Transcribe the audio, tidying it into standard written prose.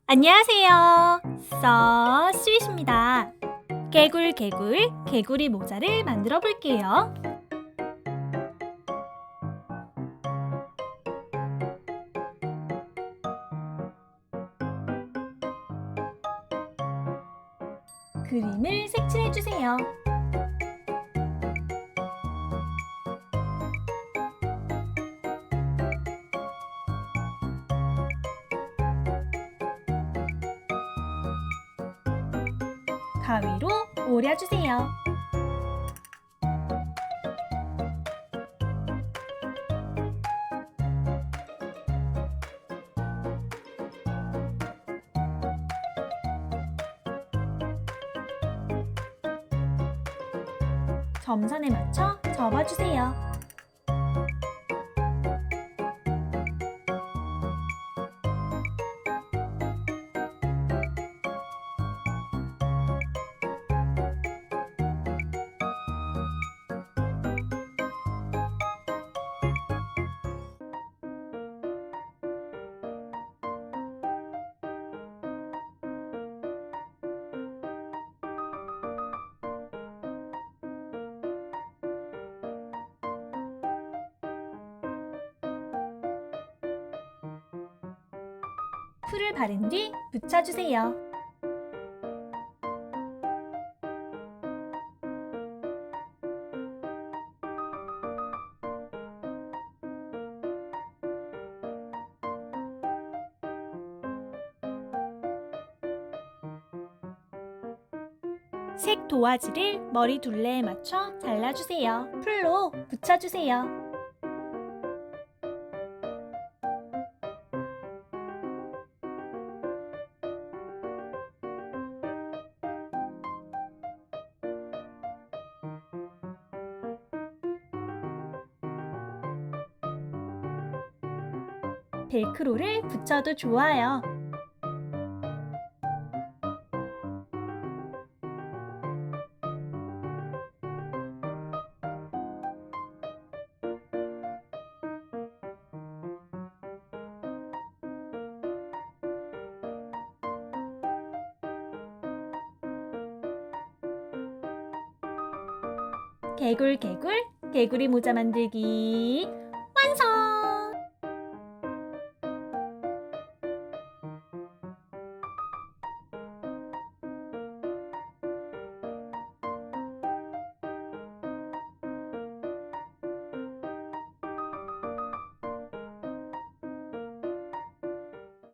안녕하세요. 써 스윗입니다. 개굴개굴 개구리 모자를 만들어 볼게요. 그림을 색칠해 주세요. 가위로 오려주세요. 점선에 맞춰 접어주세요. 풀을 바른 뒤 붙여주세요. 색 도화지를 머리 둘레에 맞춰 잘라주세요. 풀로 붙여주세요. 벨크로를 붙여도 좋아요. 개굴개굴 개구리 모자 만들기 완성!